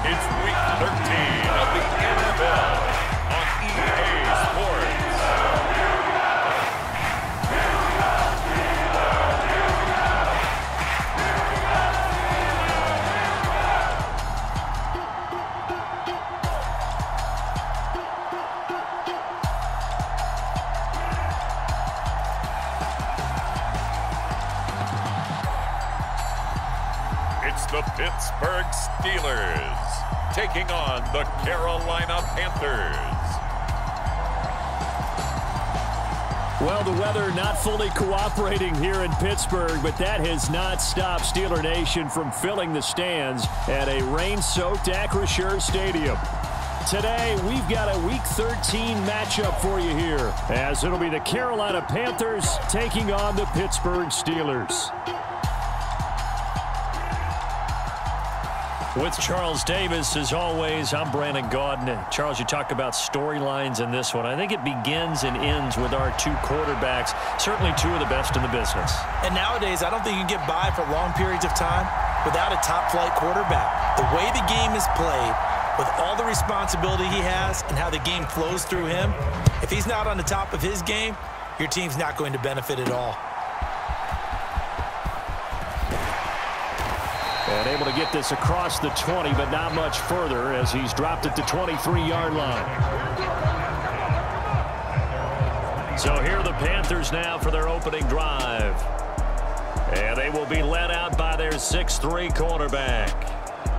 It's Week 13 of the NFL on EA Sports. It's the Pittsburgh Steelers taking on the Carolina Panthers. Well, the weather not fully cooperating here in Pittsburgh, but that has not stopped Steeler Nation from filling the stands at a rain-soaked Acrisure Stadium. Today, we've got a Week 13 matchup for you here, as it'll be the Carolina Panthers taking on the Pittsburgh Steelers. With Charles Davis, as always, I'm Brandon Gaudin. Charles, you talk about storylines in this one. I think it begins and ends with our two quarterbacks, certainly two of the best in the business. And nowadays, I don't think you can get by for long periods of time without a top-flight quarterback. The way the game is played, with all the responsibility he has and how the game flows through him, if he's not on the top of his game, your team's not going to benefit at all. And able to get this across the 20, but not much further as he's dropped at the 23-yard line. So here are the Panthers now for their opening drive. And they will be led out by their 6'3" quarterback.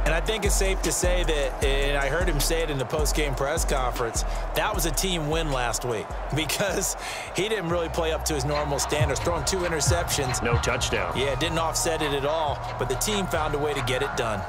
And I think it's safe to say that, and I heard him say it in the post-game press conference, that was a team win last week because he didn't really play up to his normal standards, throwing 2 interceptions. No touchdown. Yeah, didn't offset it at all, but the team found a way to get it done.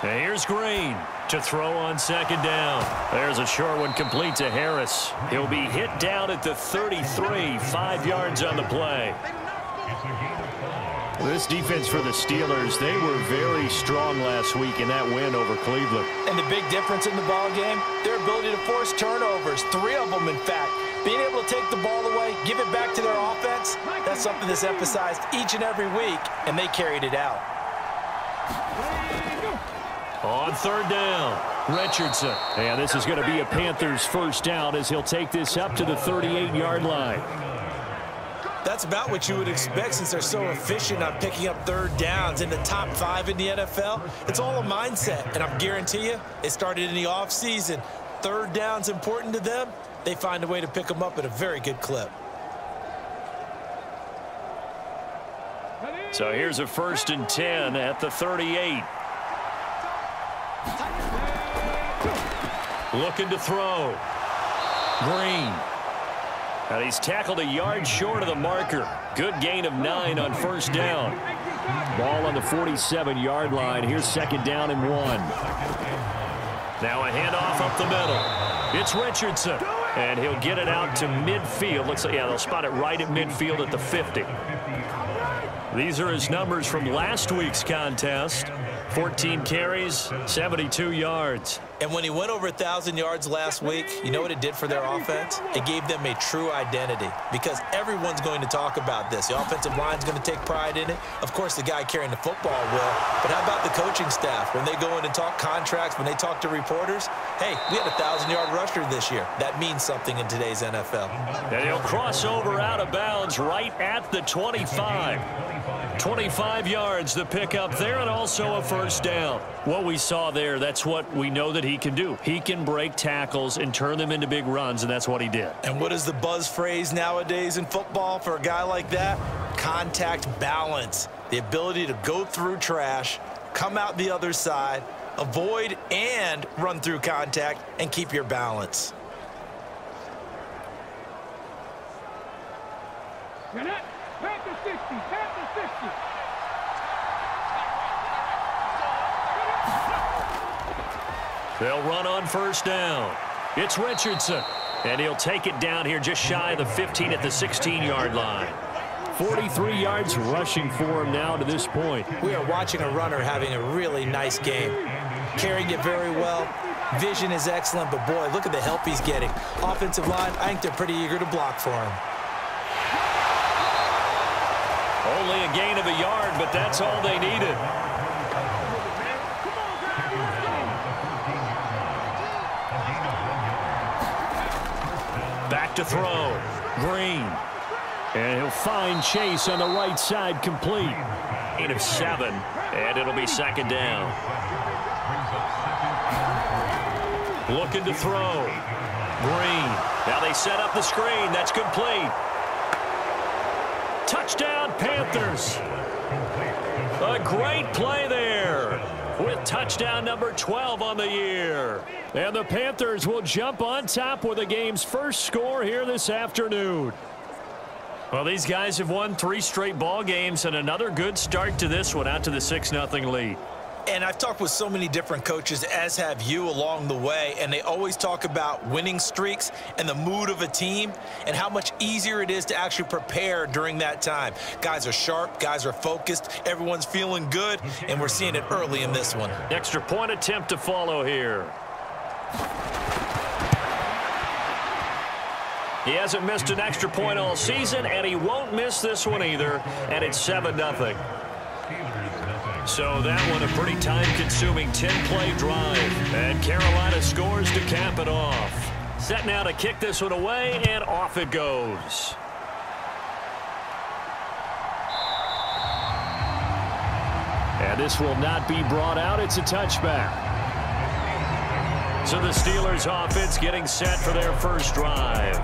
Here's Green to throw on second down. There's a short one complete to Harris. He'll be hit down at the 33, 5 yards on the play. This defense for the Steelers, they were very strong last week in that win over Cleveland. And the big difference in the ball game, their ability to force turnovers, 3 of them in fact. Being able to take the ball away, give it back to their offense, that's something that's emphasized each and every week, and they carried it out. On third down, Richardson. And this is going to be a Panthers first down as he'll take this up to the 38-yard line. That's about what you would expect since they're so efficient on picking up third downs in the top 5 in the NFL. It's all a mindset, and I guarantee you it started in the offseason. Third down's important to them. They find a way to pick them up at a very good clip. So here's a 1st and 10 at the 38. Looking to throw. Green. And he's tackled a yard short of the marker. Good gain of 9 on first down. Ball on the 47-yard line. Here's 2nd down and 1. Now a handoff up the middle. It's Richardson. And he'll get it out to midfield. Looks like, yeah, they'll spot it right at midfield at the 50. These are his numbers from last week's contest. 14 carries, 72 yards. And when he went over 1,000 yards last week, you know what it did for their offense? It gave them a true identity because everyone's going to talk about this. The offensive line's going to take pride in it. Of course, the guy carrying the football will. But how about the coaching staff? When they go in and talk contracts, when they talk to reporters, hey, we had a 1,000-yard rusher this year. That means something in today's NFL. And he'll cross over out of bounds right at the 25. 25 yards the pickup there, and also a first down. What we saw there, that's what we know that he can do. He can break tackles and turn them into big runs, and that's what he did. And what is the buzz phrase nowadays in football for a guy like that? Contact balance. The ability to go through trash, come out the other side, avoid and run through contact, and keep your balance. Panther 60, Panther 60. They'll run on first down. It's Richardson. And he'll take it down here just shy of the 15 at the 16-yard line. 43 yards rushing for him now to this point. We are watching a runner having a really nice game. Carrying it very well. Vision is excellent, but boy, look at the help he's getting. Offensive line, I think they're pretty eager to block for him. Only a gain of a yard, but that's all they needed. Back to throw. Green. And he'll find Chase on the right side complete. 8 of 7, and it'll be second down. Looking to throw. Green. Now they set up the screen. That's complete. Touchdown, Panthers. A great play there with touchdown number 12 on the year. And the Panthers will jump on top with the game's first score here this afternoon. Well, these guys have won 3 straight ball games and another good start to this one out to the 6-0 lead. And I've talked with so many different coaches, as have you, along the way, and they always talk about winning streaks and the mood of a team and how much easier it is to actually prepare during that time. Guys are sharp, guys are focused, everyone's feeling good, and we're seeing it early in this one. Extra point attempt to follow here. He hasn't missed an extra point all season, and he won't miss this one either, and it's 7-0. So that one a pretty time-consuming 10-play drive. And Carolina scores to cap it off. Set now to kick this one away, and off it goes. And this will not be brought out. It's a touchback. So the Steelers offense getting set for their first drive.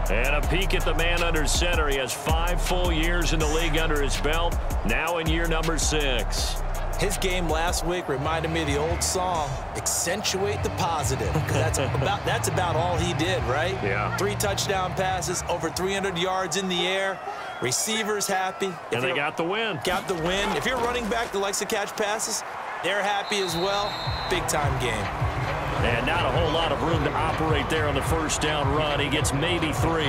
And a peek at the man under center. He has 5 full years in the league under his belt, now in year number 6. His game last week reminded me of the old song, Accentuate the Positive. Because that's about all he did, right? Yeah. 3 touchdown passes, over 300 yards in the air. Receivers happy. And they got the win. Got the win. If you're a running back that likes to catch passes, they're happy as well. Big-time game. And not a whole lot of room to operate there on the first down run. He gets maybe 3.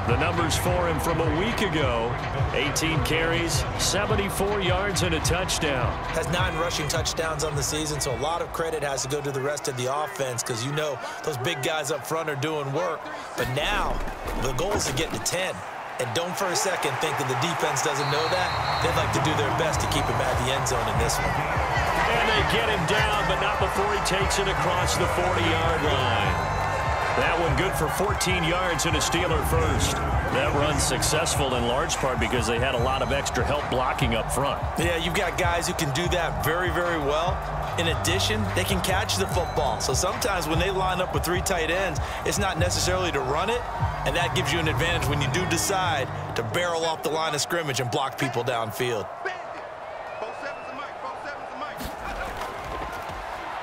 The numbers for him from a week ago: 18 carries, 74 yards, and a touchdown. Has 9 rushing touchdowns on the season, so a lot of credit has to go to the rest of the offense because, you know, those big guys up front are doing work. But now the goal is to get to 10. And don't for a second think that the defense doesn't know that. They'd like to do their best to keep him at the end zone in this one. And they get him down, but not before he takes it across the 40-yard line. That one good for 14 yards and a Steeler first. That run's successful in large part because they had a lot of extra help blocking up front. Yeah, you've got guys who can do that very, very well. In addition, they can catch the football. So sometimes when they line up with 3 tight ends, it's not necessarily to run it, and that gives you an advantage when you do decide to barrel off the line of scrimmage and block people downfield.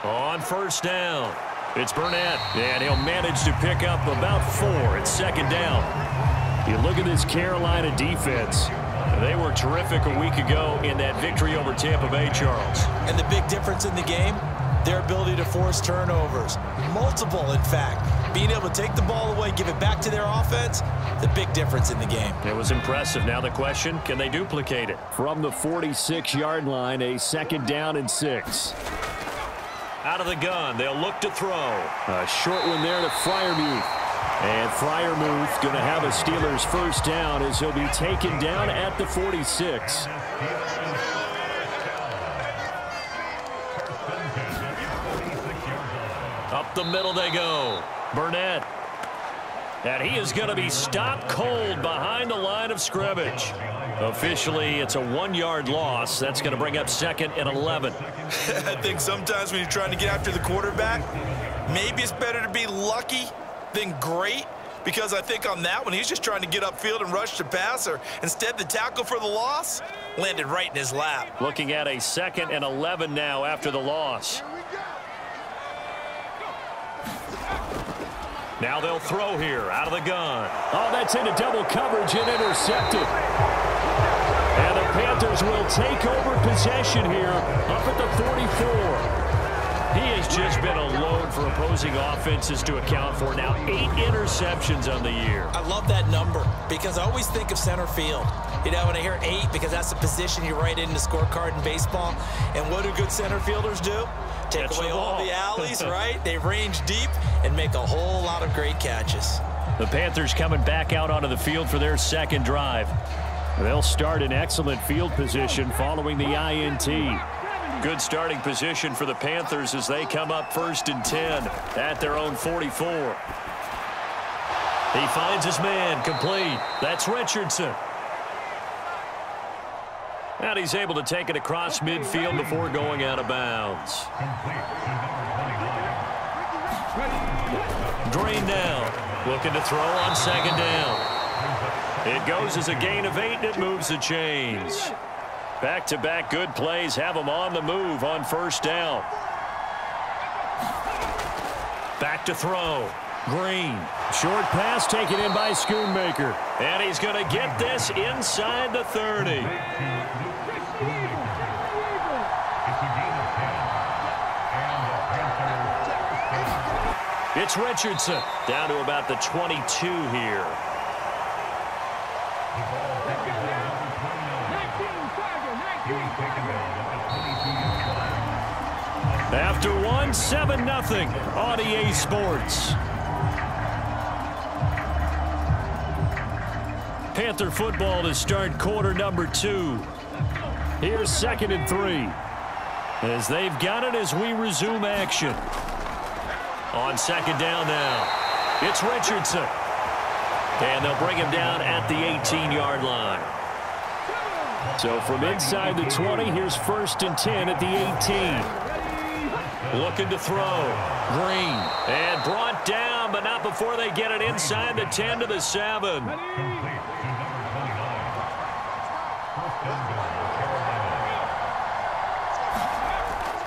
On first down, it's Burnett, and he'll manage to pick up about 4. It's second down. You look at this Carolina defense. They were terrific a week ago in that victory over Tampa Bay, Charles. And the big difference in the game, their ability to force turnovers. Multiple, in fact. Being able to take the ball away, give it back to their offense, the big difference in the game. It was impressive. Now the question, can they duplicate it? From the 46-yard line, a second down and 6. Out of the gun, they'll look to throw. A short one there to Freiermuth. And Freiermuth going to have a Steelers first down as he'll be taken down at the 46. Up the middle they go. Burnett. And he is going to be stopped cold behind the line of scrimmage. Officially, it's a 1-yard loss. That's going to bring up 2nd and 11. I think sometimes when you're trying to get after the quarterback, maybe it's better to be lucky than great, because I think on that one, he's just trying to get upfield and rush the passer. Instead, the tackle for the loss landed right in his lap. Looking at a 2nd and 11 now after the loss. Now they'll throw here out of the gun. Oh, that's into double coverage and intercepted. And the Panthers will take over possession here up at the 44. He has just been a load for opposing offenses to account for. Now 8 interceptions on the year. I love that number because I always think of center field. You know, when I hear 8, because that's the position you write in the scorecard in baseball. And what do good center fielders do? Take away all the alleys, right? They range deep and make a whole lot of great catches. The Panthers coming back out onto the field for their second drive. They'll start in excellent field position following the INT. Good starting position for the Panthers as they come up 1st and 10 at their own 44. He finds his man complete. That's Richardson. And he's able to take it across midfield before going out of bounds. Drain down. Looking to throw on 2nd down. It goes as a gain of 8, and it moves the chains. Back-to-back good plays have them on the move on 1st down. Back to throw. Green. Short pass taken in by Schoonmaker. And he's going to get this inside the 30. It's Richardson down to about the 22 here. After one, 7-0 on EA Sports. Panther football to start quarter number 2. Here's 2nd and 3. As they've got it as we resume action. On 2nd down now, it's Richardson. And they'll bring him down at the 18-yard line. So from inside the 20, here's 1st and 10 at the 18. Looking to throw. Green. And brought down, but not before they get it inside the 10 to the 7.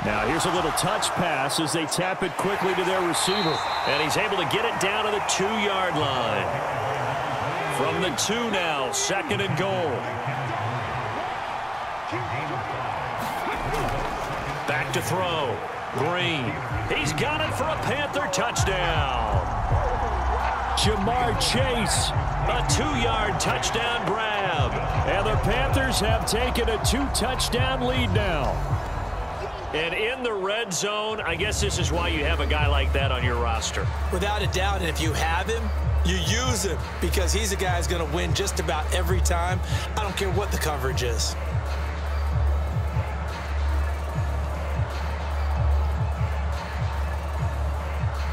Now here's a little touch pass as they tap it quickly to their receiver. And he's able to get it down to the 2-yard line. From the 2 now, 2nd and goal. Back to throw. Green. He's got it for a Panther touchdown. Jamar Chase. A 2-yard touchdown grab. And the Panthers have taken a 2-touchdown lead now. And in the red zone, I guess this is why you have a guy like that on your roster. Without a doubt, and if you have him, you use him because he's a guy who's going to win just about every time. I don't care what the coverage is.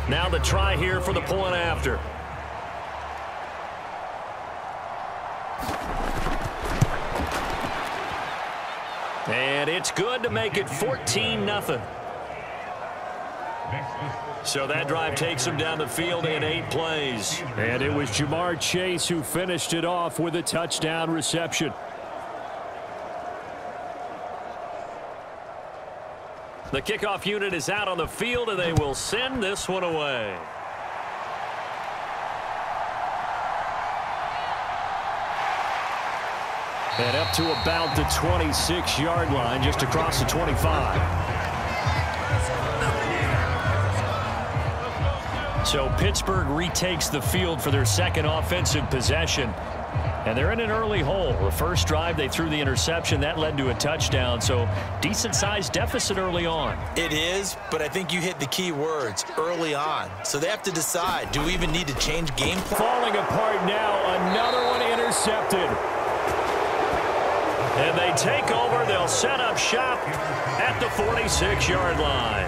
Now the try here for the point after. And it's good to make it 14-0. So that drive takes them down the field in 8 plays. And it was Jamar Chase who finished it off with a touchdown reception. The kickoff unit is out on the field, and they will send this one away. And up to about the 26-yard line, just across the 25. So Pittsburgh retakes the field for their second offensive possession. And they're in an early hole. The first drive, they threw the interception. That led to a touchdown. So decent-sized deficit early on. It is, but I think you hit the key words, early on. So they have to decide, do we even need to change game plan? Falling apart now. Another one intercepted. And they take over. They'll set up shop at the 46-yard line.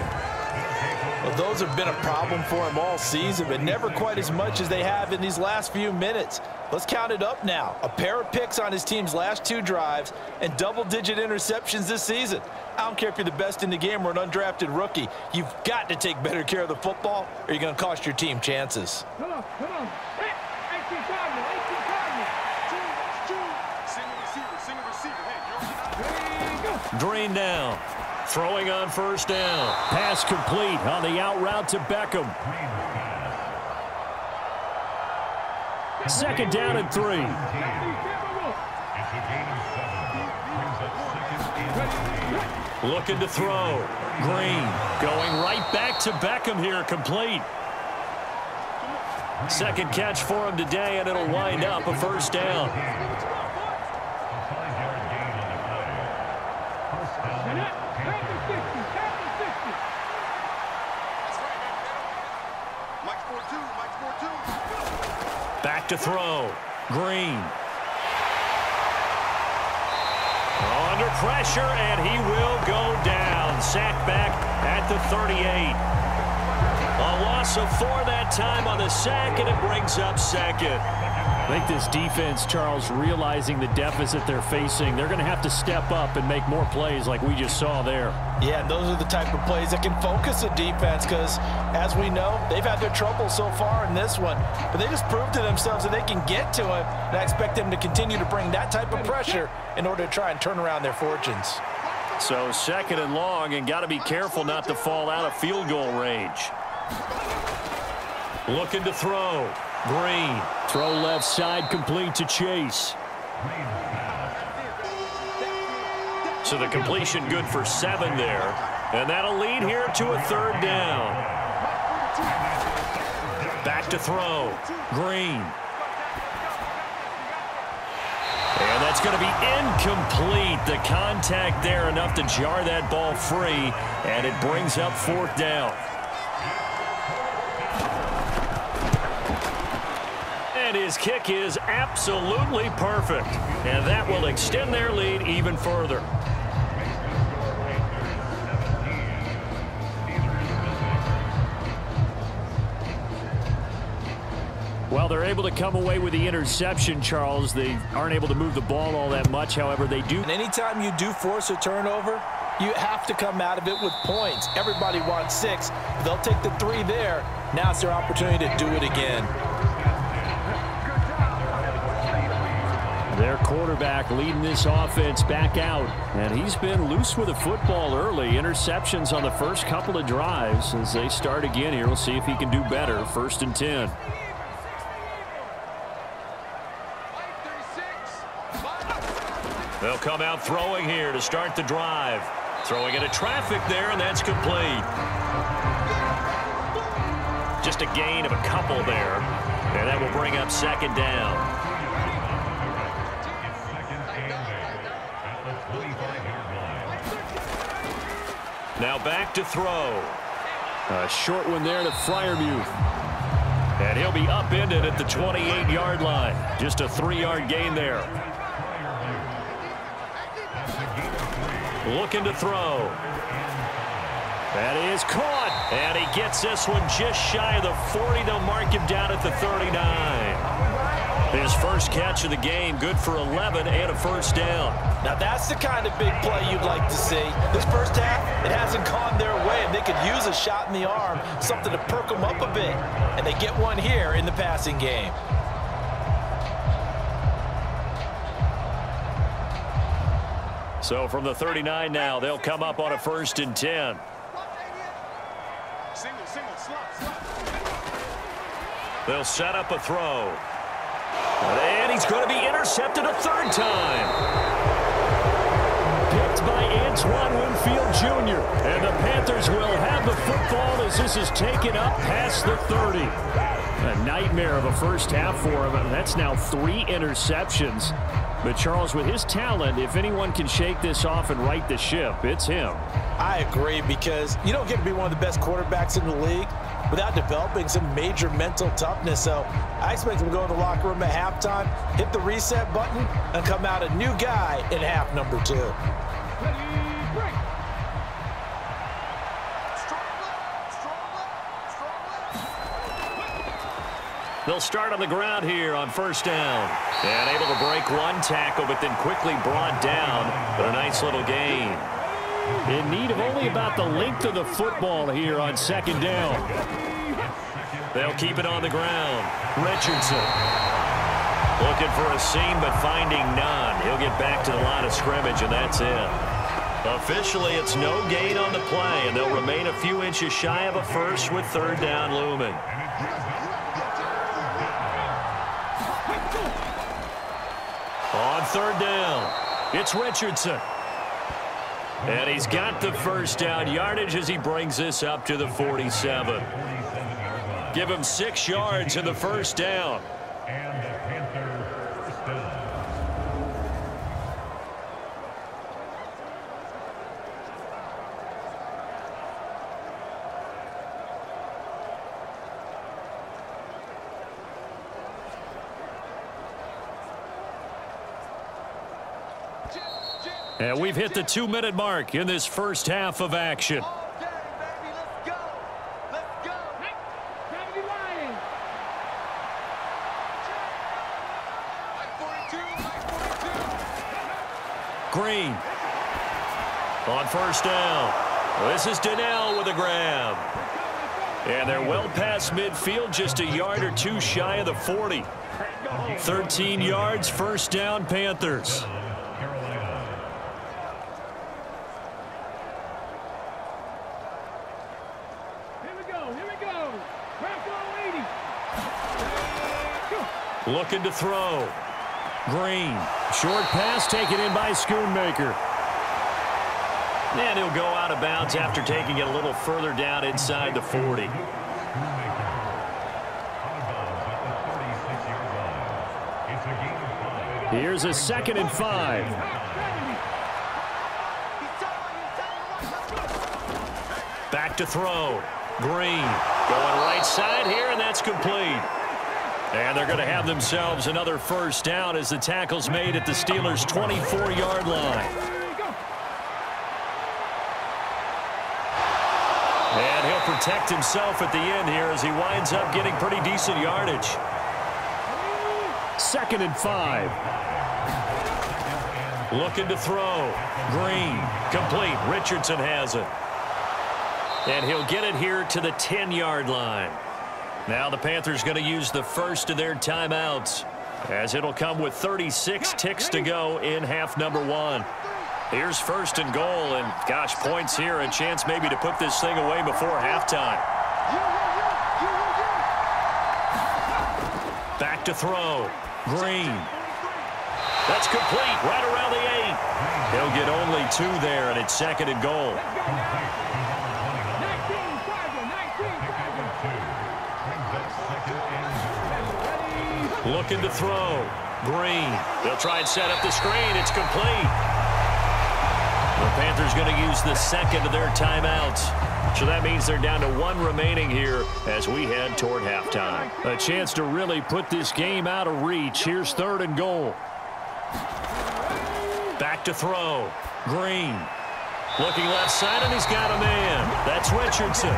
Well, those have been a problem for him all season, but never quite as much as they have in these last few minutes. Let's count it up now. A pair of picks on his team's last 2 drives and double-digit interceptions this season. I don't care if you're the best in the game or an undrafted rookie. You've got to take better care of the football or you're going to cost your team chances. Come on. Hey, 18 Cardinal. Drain down. Throwing on first down. Pass complete on the out route to Beckham. Second down and 3. Looking to throw. Green going right back to Beckham here, complete. Second catch for him today, and it'll wind up a first down. Back to throw. Green. Under pressure, and he will go down. Sacked back at the 38. A loss of 4 that time on the sack, and it brings up second. I think this defense, Charles, realizing the deficit they're facing, they're going to have to step up and make more plays like we just saw there. Yeah, and those are the type of plays that can focus a defense because, as we know, they've had their trouble so far in this one. But they just proved to themselves that they can get to it, and I expect them to continue to bring that type of pressure in order to try and turn around their fortunes. So second and long, and got to be careful not to fall out of field goal range. Looking to throw. Green. Throw left side, complete to Chase. So the completion good for 7 there. And that'll lead here to a third down. Back to throw. Green. And that's going to be incomplete. The contact there enough to jar that ball free. And it brings up fourth down. And his kick is absolutely perfect. And that will extend their lead even further. Well, they're able to come away with the interception, Charles. They aren't able to move the ball all that much. However, they do. And anytime you do force a turnover, you have to come out of it with points. Everybody wants 6. They'll take the 3 there. Now it's their opportunity to do it again. Their quarterback leading this offense back out. And he's been loose with the football early. Interceptions on the first couple of drives. As they start again here, we'll see if he can do better. 1st and 10. They'll come out throwing here to start the drive. Throwing into traffic there, and that's complete. Just a gain of a couple there. And that will bring up second down. Now back to throw. A short one there to Freiermuth. And he'll be upended at the 28-yard line. Just a 3-yard gain there. Looking to throw. That is caught. And he gets this one just shy of the 40. They'll mark him down at the 39. His first catch of the game, good for 11 and a first down. Now that's the kind of big play you'd like to see. This first half, it hasn't gone their way, and they could use a shot in the arm, something to perk them up a bit. And they get one here in the passing game. So from the 39 now, they'll come up on a 1st and 10. They'll set up a throw. And he's going to be intercepted a 3rd time. Picked by Antoine Winfield Jr. And the Panthers will have the football as this is taken up past the 30. A nightmare of a first half for him. That's now 3 interceptions. But Charles, with his talent, if anyone can shake this off and right the ship, it's him. I agree, because you don't get to be one of the best quarterbacks in the league without developing some major mental toughness. So I expect him to go in the locker room at halftime, hit the reset button, and come out a new guy in half number 2. They'll start on the ground here on 1st down. And able to break one tackle, but then quickly brought down. But a nice little gain. In need of only about the length of the football here on 2nd down. They'll keep it on the ground. Richardson looking for a seam, but finding none. He'll get back to the line of scrimmage, and that's it. Officially, it's no gain on the play, and they'll remain a few inches shy of a first with 3rd down looming. On 3rd down, it's Richardson. And he's got the first down yardage as he brings this up to the 47. Give him 6 yards in the first down. And the Panthers first down. And we've hit the 2-minute mark in this first half of action. Green on first down. This is Donnell with a grab. And they're well past midfield, just a yard or two shy of the 40. 13 yards, first down, Panthers. Looking to throw. Green. Short pass taken in by Schoonmaker. And he'll go out of bounds after taking it a little further down inside the 40. Here's a 2nd and 5. Back to throw. Green going right side here, and that's complete. And they're going to have themselves another first down as the tackle's made at the Steelers' 24-yard line. And he'll protect himself at the end here as he winds up getting pretty decent yardage. 2nd and 5. Looking to throw. Green. Complete. Richardson has it. And he'll get it here to the 10-yard line. Now the Panthers going to use the first of their timeouts, as it'll come with 36 ticks to go in half number 1. Here's 1st and goal, and gosh, points here, a chance maybe to put this thing away before halftime. Back to throw. Green. That's complete, right around the 8. He'll get only 2 there, and it's 2nd and goal. Looking to throw. Green. They'll try and set up the screen. It's complete. The Panthers going to use the 2nd of their timeouts. So that means they're down to 1 remaining here as we head toward halftime. A chance to really put this game out of reach. Here's 3rd and goal. Back to throw. Green. Looking left side, and he's got a man. That's Richardson.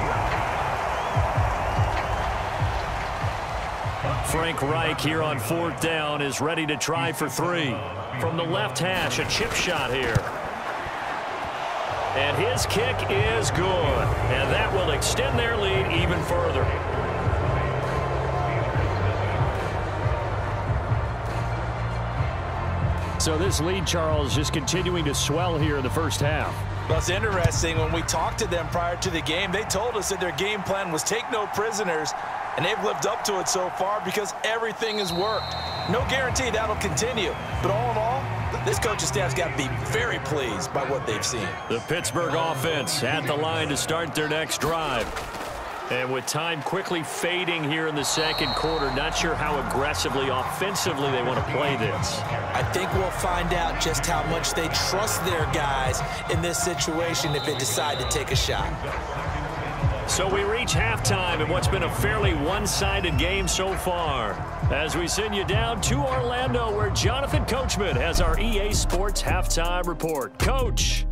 Frank Reich here on 4th down is ready to try for 3. From the left hash, a chip shot here. And his kick is good. And that will extend their lead even further. So this lead, Charles, just continuing to swell here in the first half. Well, it's interesting. When we talked to them prior to the game, they told us that their game plan was take no prisoners. And they've lived up to it so far because everything has worked. No guarantee that'll continue. But all in all, this coaching staff's got to be very pleased by what they've seen. The Pittsburgh offense at the line to start their next drive. And with time quickly fading here in the 2nd quarter, not sure how aggressively, offensively they want to play this. I think we'll find out just how much they trust their guys in this situation if they decide to take a shot. So we reach halftime in what's been a fairly one-sided game so far. As we send you down to Orlando, where Jonathan Coachman has our EA Sports Halftime Report. Coach.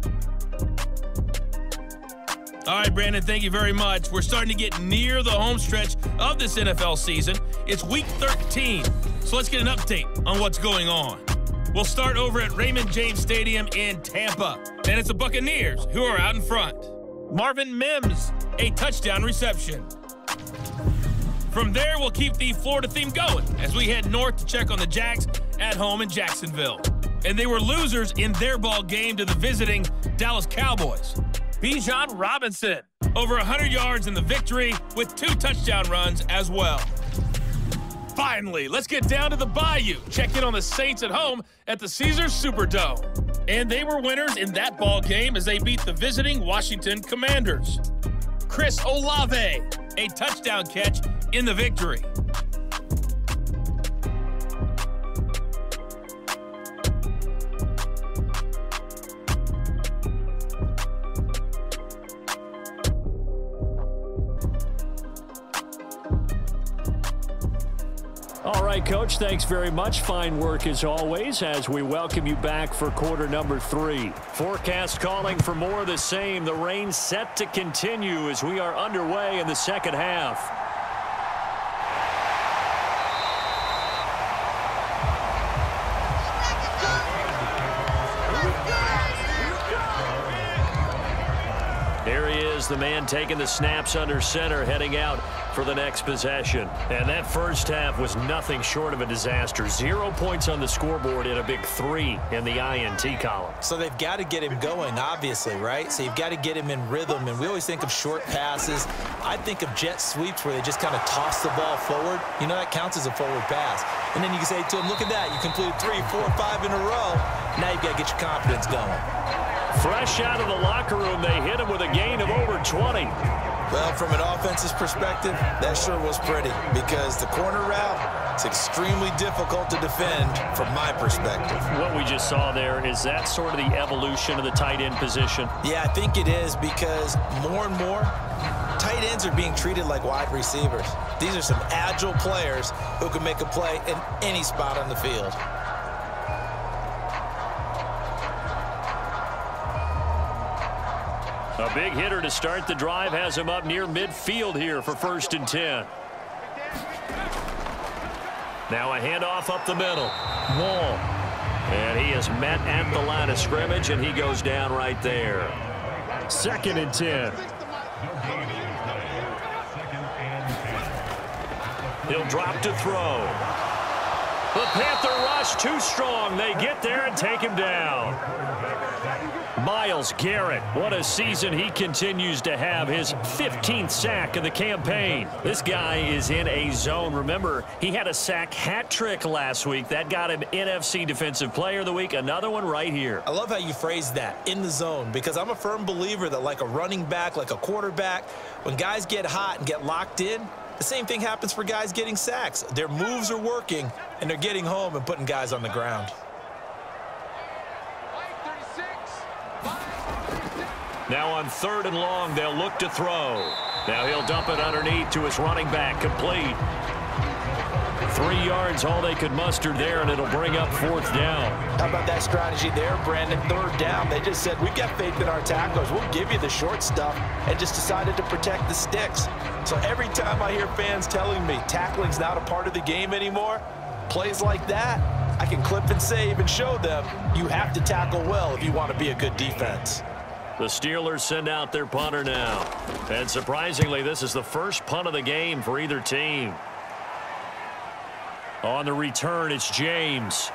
All right, Brandon, thank you very much. We're starting to get near the home stretch of this NFL season. It's Week 13, so let's get an update on what's going on. We'll start over at Raymond James Stadium in Tampa, and it's the Buccaneers who are out in front. Marvin Mims, a touchdown reception. From there, we'll keep the Florida theme going as we head north to check on the Jags at home in Jacksonville. And they were losers in their ball game to the visiting Dallas Cowboys. Bijan Robinson, over 100 yards in the victory with 2 touchdown runs as well. Finally, let's get down to the Bayou. Check in on the Saints at home at the Caesars Superdome. And they were winners in that ball game as they beat the visiting Washington Commanders. Chris Olave, a touchdown catch in the victory. All right, Coach, thanks very much. Fine work as always as we welcome you back for quarter number 3. Forecast calling for more of the same. The rain set to continue as we are underway in the second half. Here he is, the man taking the snaps under center, heading out for the next possession. And that first half was nothing short of a disaster. 0 points on the scoreboard and a big 3 in the INT column. So they've got to get him going, obviously, right? So you've got to get him in rhythm. And we always think of short passes. I think of jet sweeps where they just kind of toss the ball forward. You know, that counts as a forward pass. And then you can say to him, look at that. You completed 3, 4, 5 in a row. Now you've got to get your confidence going. Fresh out of the locker room, they hit him with a gain of over 20. Well, from an offensive perspective, that sure was pretty because the corner route, it's extremely difficult to defend from my perspective. What we just saw there, is that sort of the evolution of the tight end position? Yeah, I think it is because more and more, tight ends are being treated like wide receivers. These are some agile players who can make a play in any spot on the field. A big hitter to start the drive has him up near midfield here for 1st and 10. Now a handoff up the middle. Wall. And he is met at the line of scrimmage, and he goes down right there. 2nd and 10. He'll drop to throw. The Panther rush too strong. They get there and take him down. Myles Garrett, what a season he continues to have. His 15th sack of the campaign. This guy is in a zone. Remember, he had a sack hat trick last week. That got him NFC Defensive Player of the Week. Another one right here. I love how you phrase that, in the zone, because I'm a firm believer that like a running back, like a quarterback, when guys get hot and get locked in, the same thing happens for guys getting sacks. Their moves are working, and they're getting home and putting guys on the ground. Now on 3rd and long, they'll look to throw. Now he'll dump it underneath to his running back, complete. 3 yards, all they could muster there, and it'll bring up 4th down. How about that strategy there, Brandon? 3rd down, they just said, we've got faith in our tacklers. We'll give you the short stuff, and just decided to protect the sticks. So every time I hear fans telling me tackling's not a part of the game anymore, plays like that, I can clip and save and show them you have to tackle well if you want to be a good defense. The Steelers send out their punter now. And surprisingly, this is the first punt of the game for either team. On the return, it's James.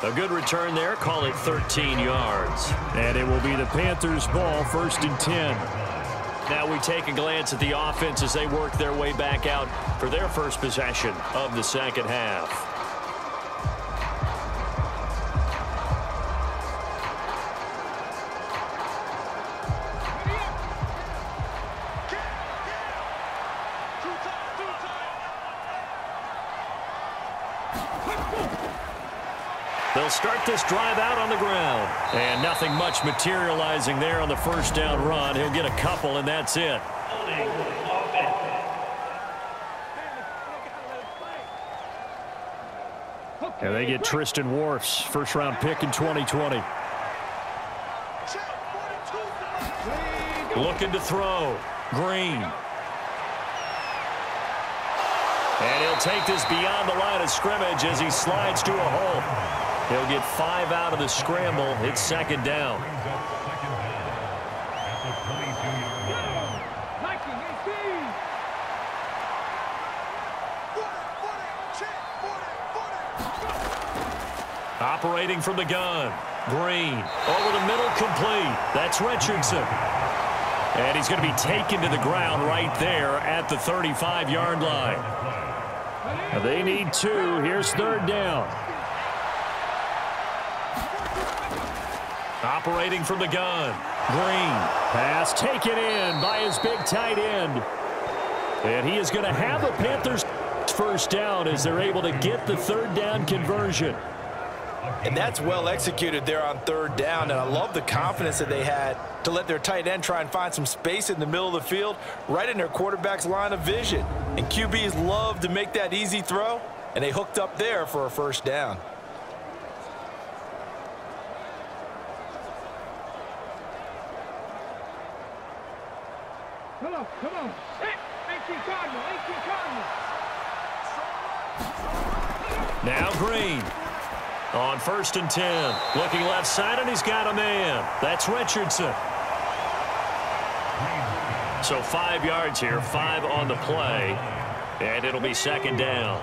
A good return there. Call it 13 yards. And it will be the Panthers' ball, 1st and 10. Now we take a glance at the offense as they work their way back out for their first possession of the second half. They'll start this drive out on the ground. And nothing much materializing there on the 1st down run. He'll get a couple, and that's it. And they get Tristan Wirfs, 1st-round pick in 2020. Looking to throw. Green. And he'll take this beyond the line of scrimmage as he slides to a hole. He'll get 5 out of the scramble. It's 2nd down. Operating from the gun. Green. Over the middle, complete. That's Richardson. And he's going to be taken to the ground right there at the 35-yard line. They need 2. Here's 3rd down. Operating from the gun. Green. Pass taken in by his big tight end. And he is going to have the Panthers first down as they're able to get the third down conversion. And that's well executed there on third down. And I love the confidence that they had to let their tight end try and find some space in the middle of the field, right in their quarterback's line of vision. And QBs love to make that easy throw, and they hooked up there for a first down. Come on. 18 Cardinal. Now Green. On 1st and 10. Looking left side, and he's got a man. That's Richardson. So 5 yards here, 5 on the play. And it'll be second down.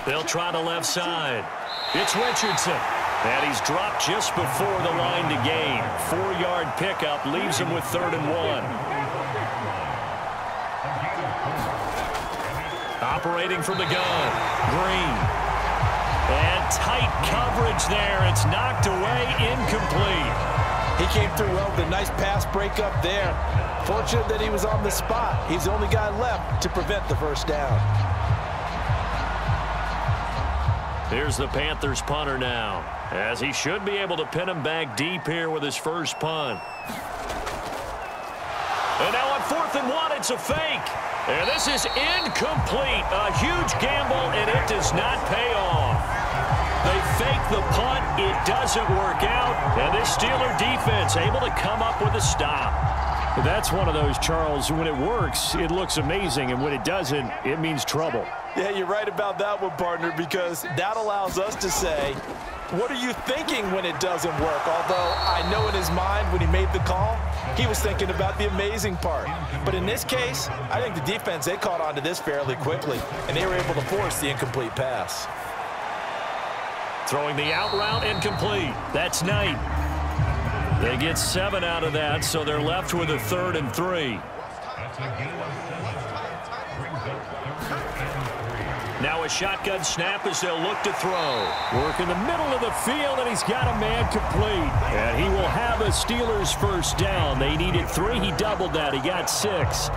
They'll try the left side. It's Richardson. And he's dropped just before the line to gain. 4-yard pickup leaves him with 3rd and 1. Operating from the gun. Green. And tight coverage there. It's knocked away, incomplete. He came through well with a nice pass breakup there. Fortunate that he was on the spot. He's the only guy left to prevent the first down. Here's the Panthers punter now, as he should be able to pin him back deep here with his first punt. And now on 4th and 1, it's a fake. And this is incomplete. A huge gamble, and it does not pay off. They fake the punt. It doesn't work out. And this Steeler defense able to come up with a stop. That's one of those, Charles, when it works, it looks amazing. And when it doesn't, it means trouble. Yeah, you're right about that one, partner, because that allows us to say, what are you thinking when it doesn't work? Although I know in his mind when he made the call, he was thinking about the amazing part. But in this case, I think the defense, they caught on to this fairly quickly, and they were able to force the incomplete pass. Throwing the out route, incomplete. That's Knight. They get 7 out of that, so they're left with a 3rd and 3. Now a shotgun snap as they'll look to throw. Work in the middle of the field, and he's got a man complete. And he will have a Steelers first down. They needed 3. He doubled that. He got 6.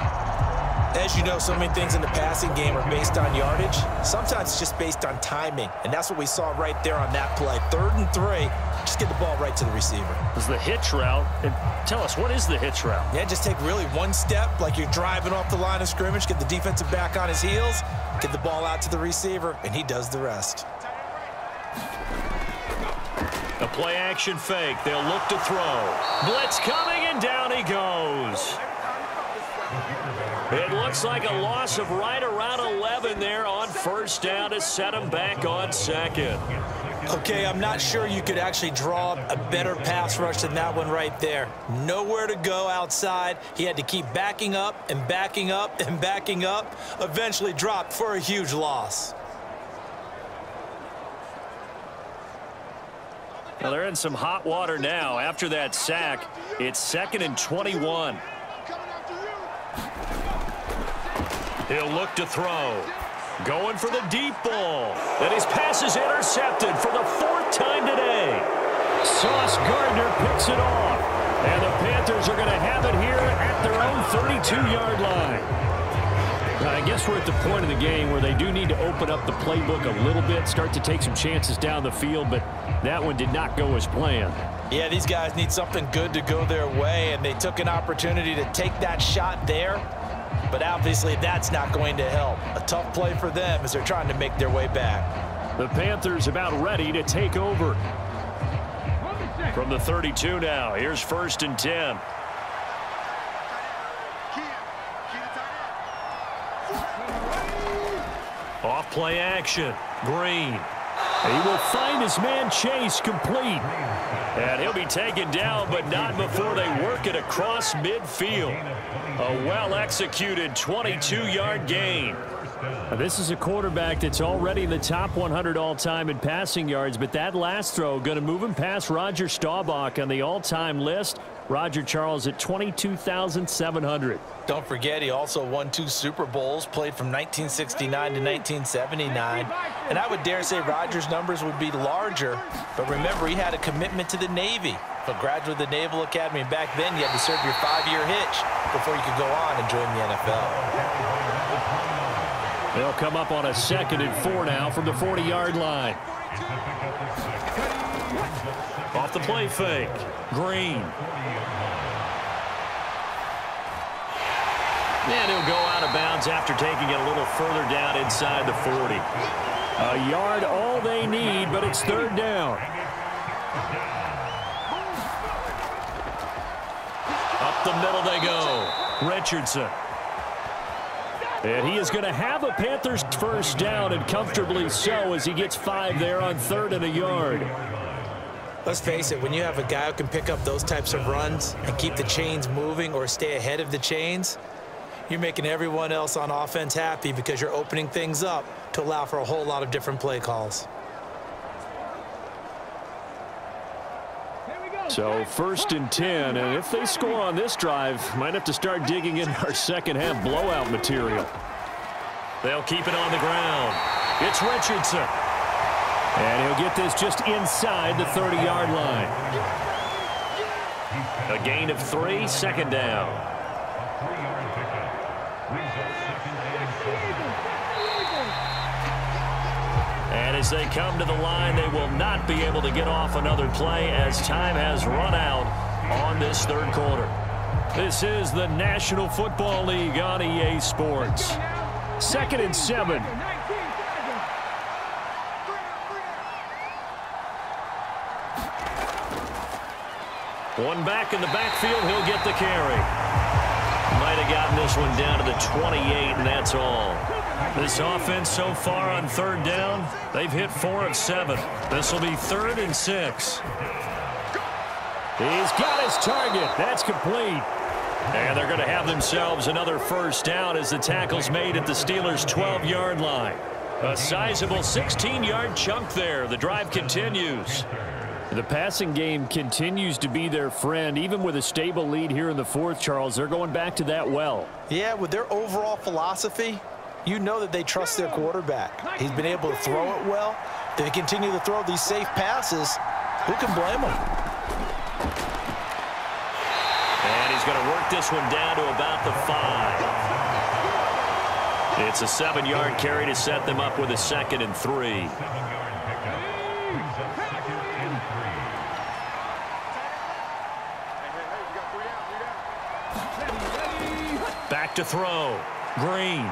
As you know, so many things in the passing game are based on yardage. Sometimes it's just based on timing, and that's what we saw right there on that play. 3rd and 3, just get the ball right to the receiver. It's the hitch route. And tell us, what is the hitch route? Yeah, just take really one step, like you're driving off the line of scrimmage, get the defensive back on his heels, get the ball out to the receiver, and he does the rest. A play-action fake. They'll look to throw. Blitz coming, and down he goes. It looks like a loss of right around 11 there on first down to set him back on 2nd. Okay, I'm not sure you could actually draw a better pass rush than that one right there. Nowhere to go outside. He had to keep backing up and backing up and backing up. Eventually dropped for a huge loss. Well, they're in some hot water now. After that sack, it's 2nd and 21. He'll look to throw. Going for the deep ball. And his pass is intercepted for the 4th time today. Sauce Gardner picks it off. And the Panthers are going to have it here at their own 32-yard line. I guess we're at the point of the game where they do need to open up the playbook a little bit, start to take some chances down the field, but that one did not go as planned. Yeah, these guys need something good to go their way, and they took an opportunity to take that shot there. But obviously that's not going to help. A tough play for them as they're trying to make their way back. The Panthers about ready to take over. From the 32 now, here's 1st and 10. Off play action. Green. He will find his man Chase complete. And he'll be taken down, but not before they work it across midfield. A well-executed 22-yard gain. Now, this is a quarterback that's already in the top 100 all-time in passing yards, but that last throw going to move him past Roger Staubach on the all-time list. Roger Charles at 22,700. Don't forget, he also won 2 Super Bowls, played from 1969 to 1979. And I would dare say Roger's numbers would be larger. But remember, he had a commitment to the Navy. A graduate of the Naval Academy. Back then, you had to serve your 5-year hitch before you could go on and join the NFL. They'll come up on a 2nd and 4 now from the 40-yard line. Off the play fake. Green. And he'll go out of bounds after taking it a little further down inside the 40. A yard all they need, but it's 3rd down. Up the middle they go. Richardson. And he is going to have a Panthers first down, and comfortably so, as he gets 5 there on 3rd and a yard. Let's face it, when you have a guy who can pick up those types of runs and keep the chains moving or stay ahead of the chains, you're making everyone else on offense happy because you're opening things up to allow for a whole lot of different play calls. So 1st and 10, and if they score on this drive, might have to start digging in our second-half blowout material. They'll keep it on the ground. It's Richardson. And he'll get this just inside the 30-yard line. A gain of 3, 2nd down. And as they come to the line, they will not be able to get off another play as time has run out on this 3rd quarter. This is the National Football League on EA Sports. 2nd and 7. One back in the backfield, he'll get the carry. Might have gotten this one down to the 28, and that's all. This offense so far on 3rd down, they've hit 4 of 7. This will be 3rd and 6. He's got his target. That's complete. And they're going to have themselves another first down as the tackle's made at the Steelers' 12-yard line. A sizable 16-yard chunk there. The drive continues. The passing game continues to be their friend. Even with a stable lead here in the 4th, Charles, they're going back to that well. Yeah, with their overall philosophy, you know that they trust their quarterback. He's been able to throw it well. If they continue to throw these safe passes, who can blame them? And he's going to work this one down to about the 5. It's a 7-yard carry to set them up with a 2nd and 3. Back to throw. Green.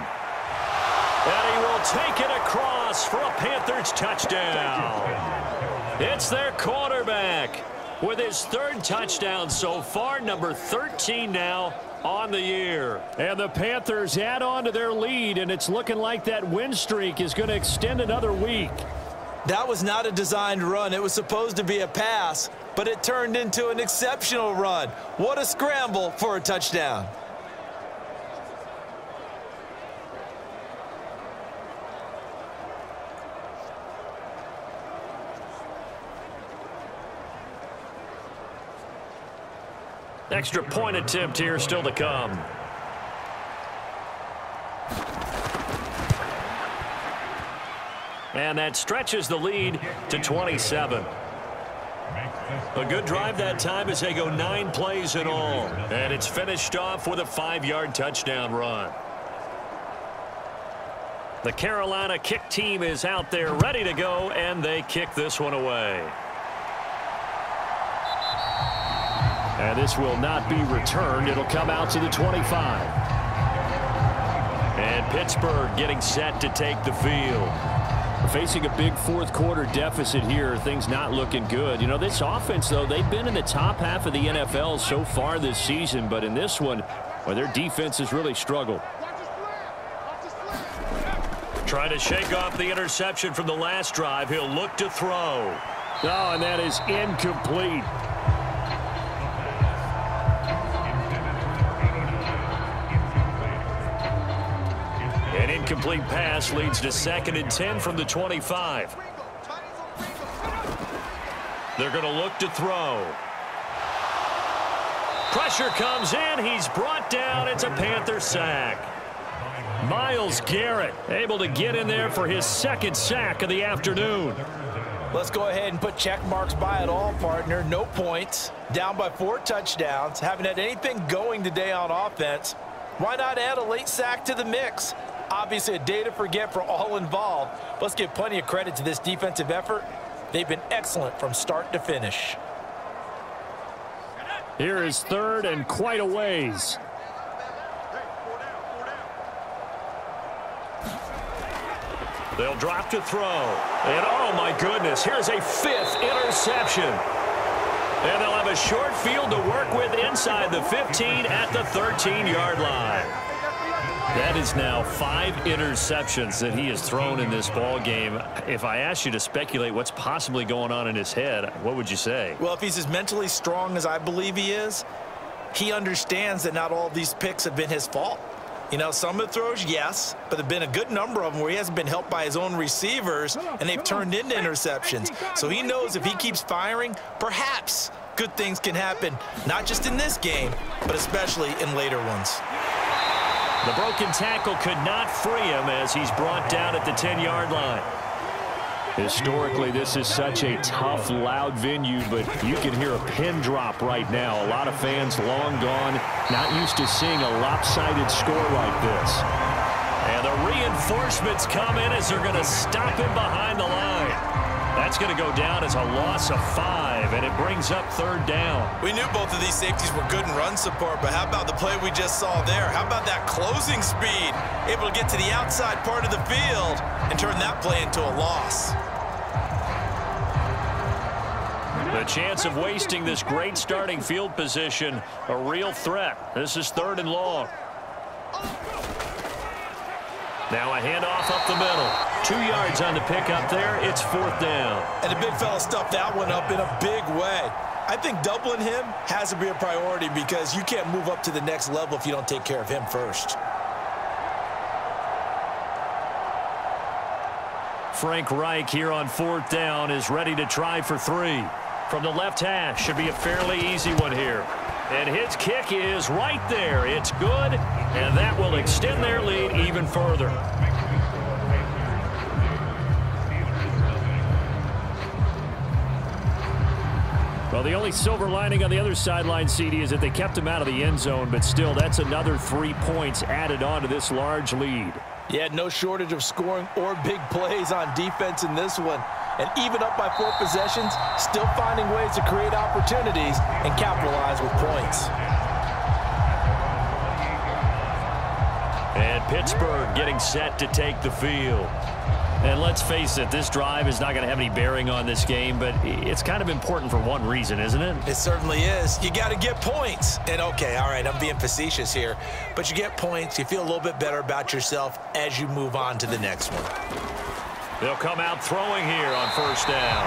And he will take it across for a Panthers touchdown. It's their quarterback with his 3rd touchdown so far, number 13 now on the year. And the Panthers add on to their lead, and it's looking like that win streak is going to extend another week. That was not a designed run. It was supposed to be a pass, but it turned into an exceptional run. What a scramble for a touchdown. Extra point attempt here still to come. And that stretches the lead to 27. A good drive that time as they go 9 plays in all. And it's finished off with a 5-yard touchdown run. The Carolina kick team is out there ready to go, and they kick this one away. And this will not be returned. It'll come out to the 25. And Pittsburgh getting set to take the field. Facing a big 4th quarter deficit here. Things not looking good. You know, this offense, though, they've been in the top half of the NFL so far this season. But in this one, well, their defense has really struggled. Trying to shake off the interception from the last drive. He'll look to throw. Oh, and that is incomplete. An incomplete pass leads to 2nd and 10 from the 25. They're going to look to throw. Pressure comes in. He's brought down. It's a Panther sack. Myles Garrett able to get in there for his second sack of the afternoon. Let's go ahead and put check marks by it all, partner. No points. Down by 4 touchdowns. Haven't had anything going today on offense. Why not add a late sack to the mix? Obviously a day to forget for all involved. Let's give plenty of credit to this defensive effort. They've been excellent from start to finish. Here is third and quite a ways. They'll drop to throw. And oh my goodness, here's a 5th interception. And they'll have a short field to work with inside the 15 at the 13-yard line. That is now 5 interceptions that he has thrown in this ball game. If I asked you to speculate what's possibly going on in his head, what would you say? Well, if he's as mentally strong as I believe he is, he understands that not all of these picks have been his fault. You know, some of the throws, yes, but there have been a good number of them where he hasn't been helped by his own receivers, and they've turned into interceptions. So he knows if he keeps firing, perhaps good things can happen, not just in this game, but especially in later ones. The broken tackle could not free him as he's brought down at the 10-yard line. Historically, this is such a tough, loud venue, but you can hear a pin drop right now. A lot of fans long gone, not used to seeing a lopsided score like this. And the reinforcements come in as they're going to stop him behind the line. That's going to go down as a loss of 5, and it brings up 3rd down. We knew both of these safeties were good in run support, but how about the play we just saw there? How about that closing speed? Able to get to the outside part of the field and turn that play into a loss. The chance of wasting this great starting field position, a real threat. This is 3rd and long. Now a handoff up the middle. 2 yards on the pickup there. It's 4th down. And the big fella stuffed that one up in a big way. I think doubling him has to be a priority because you can't move up to the next level if you don't take care of him first. Frank Reich here on 4th down is ready to try for 3. From the left hash, should be a fairly easy one here. And his kick is right there. It's good, and that will extend their lead even further. Well, the only silver lining on the other sideline, CD, is that they kept him out of the end zone, but still, that's another 3 points added on to this large lead. Yeah, no shortage of scoring or big plays on defense in this one. And even up by 4 possessions, still finding ways to create opportunities and capitalize with points. And Pittsburgh getting set to take the field. And let's face it, this drive is not going to have any bearing on this game, but it's kind of important for one reason, isn't it? It certainly is. You got to get points. And okay, all right, I'm being facetious here, but you get points, you feel a little bit better about yourself as you move on to the next one. They'll come out throwing here on 1st down.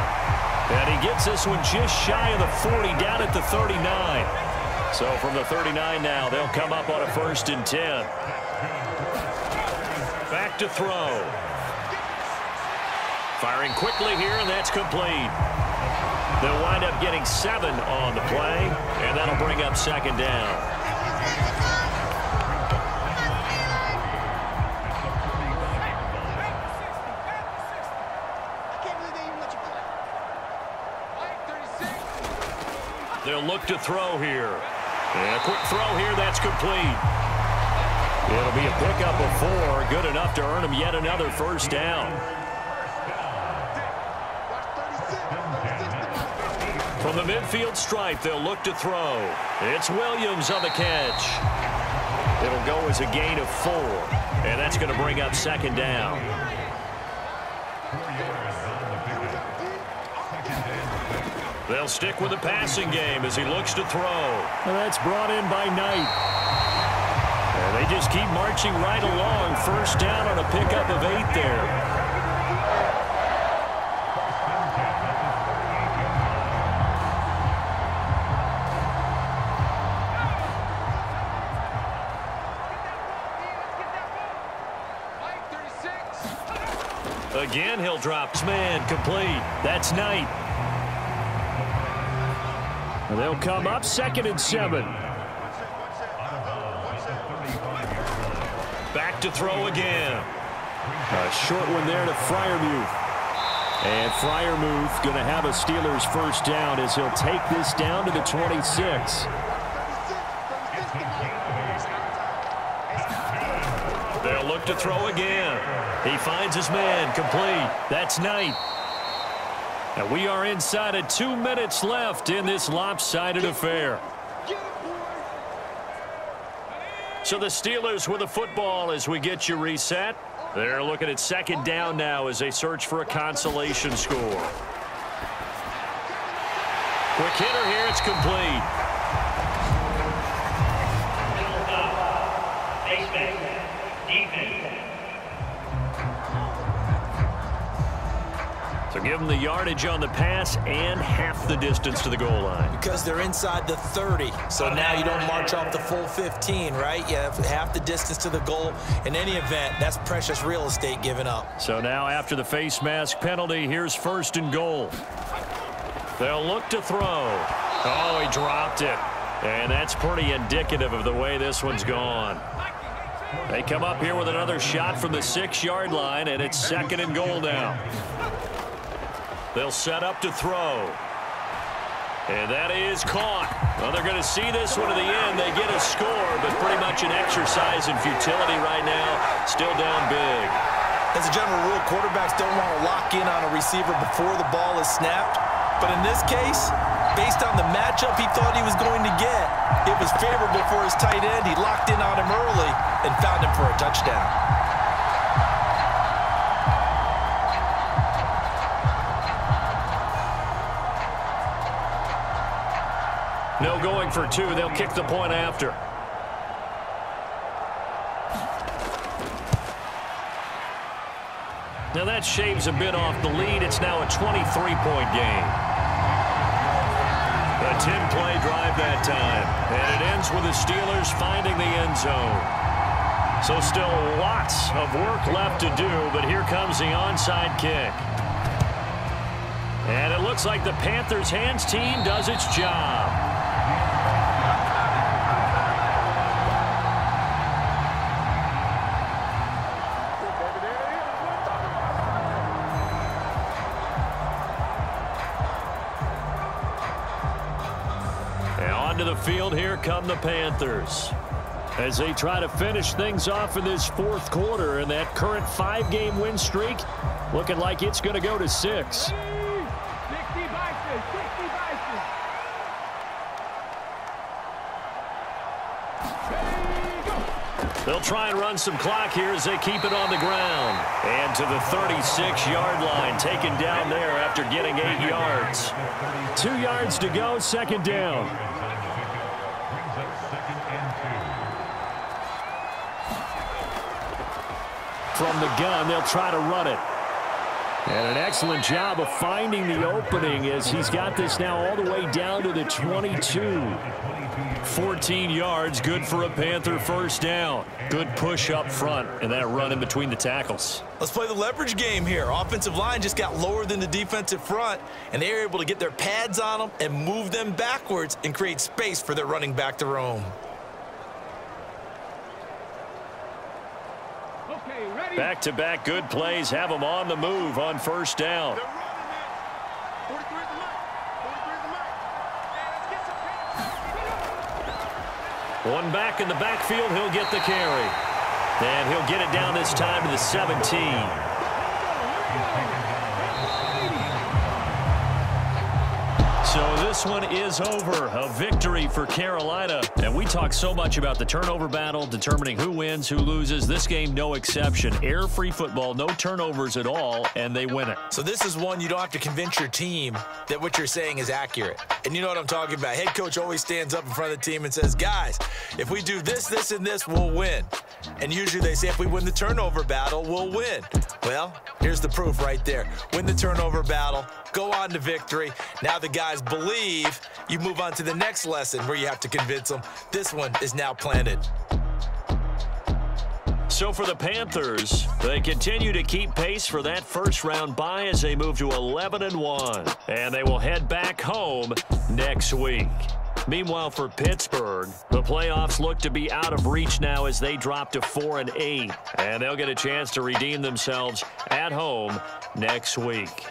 And he gets this one just shy of the 40, down at the 39. So from the 39 now, they'll come up on a 1st and 10. Back to throw. Firing quickly here, and that's complete. They'll wind up getting 7 on the play, and that'll bring up 2nd down. They'll look to throw here. And a quick throw here, that's complete. It'll be a pickup of 4, good enough to earn him yet another 1st down. From the midfield stripe, they'll look to throw. It's Williams on the catch. It'll go as a gain of 4, and that's going to bring up 2nd down. They'll stick with the passing game as he looks to throw. And that's brought in by Knight. And they just keep marching right along. 1st down on a pickup of 8 there. Again, he'll drop. Man, complete. That's Knight. They'll come up 2nd and 7. to throw again. A short one there to Freiermuth. And Freiermuth going to have a Steelers first down as he'll take this down to the 26. They'll look to throw again. He finds his man, complete. That's Knight. And we are inside of 2 minutes left in this lopsided affair. So the Steelers with the football as we get you reset. They're looking at second down now as they search for a consolation score. Quick hitter here, it's complete. So give them the yardage on the pass and half the distance to the goal line. Because they're inside the 30, so now you don't march off the full 15, right? You have half the distance to the goal. In any event, that's precious real estate given up. So now after the face mask penalty, here's first and goal. They'll look to throw. Oh, he dropped it. And that's pretty indicative of the way this one's gone. They come up here with another shot from the 6-yard line, and it's second and goal now. They'll set up to throw. And that is caught. Well, they're going to see this one to the end. They get a score, but pretty much an exercise in futility right now. Still down big. As a general rule, quarterbacks don't want to lock in on a receiver before the ball is snapped. But in this case, based on the matchup he thought he was going to get, it was favorable for his tight end. He locked in on him early and found him for a touchdown. No going for two. They'll kick the point after. Now that shaves a bit off the lead. It's now a 23-point game. A 10-play drive that time. And it ends with the Steelers finding the end zone. So still lots of work left to do, but here comes the onside kick. And it looks like the Panthers hands team does its job. To the field, here come the Panthers as they try to finish things off in this fourth quarter, and that current 5-game win streak looking like it's going to go to 6. They'll try and run some clock here as they keep it on the ground. And to the 36-yard line, taken down there after getting 8 yards. 2 yards to go, second down. From the gun, they'll try to run it. And an excellent job of finding the opening as he's got this now all the way down to the 22. 14 yards, good for a Panther first down. Good push up front and that run in between the tackles. Let's play the leverage game here. Offensive line just got lower than the defensive front, and they were able to get their pads on them and move them backwards and create space for their running back to roam. Back-to-back good plays have them on the move on first down. One back in the backfield, he'll get the carry. And he'll get it down this time to the 17. So this one is over. A victory for Carolina. And we talk so much about the turnover battle, determining who wins, who loses. This game, no exception. Air-free football, no turnovers at all, and they win it. So this is one you don't have to convince your team that what you're saying is accurate. And you know what I'm talking about. Head coach always stands up in front of the team and says, guys, if we do this, this, and this, we'll win. And usually they say if we win the turnover battle, we'll win. Well, here's the proof right there. Win the turnover battle, go on to victory. Now the guys believe. You move on to the next lesson where you have to convince them. This one is now planted. So for the Panthers, they continue to keep pace for that first-round bye as they move to 11-1. And they will head back home next week. Meanwhile, for Pittsburgh, the playoffs look to be out of reach now as they drop to 4-8. And they'll get a chance to redeem themselves at home next week.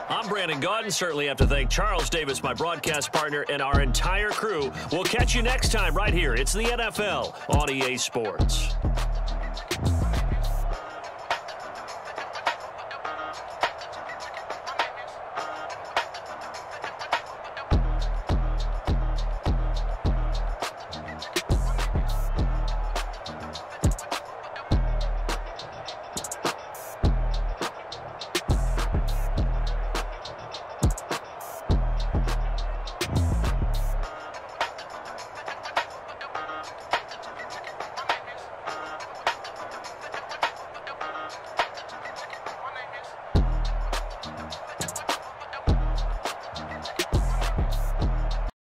I'm Brandon Gaudin. Certainly have to thank Charles Davis, my broadcast partner, and our entire crew. We'll catch you next time right here. It's the NFL on EA Sports.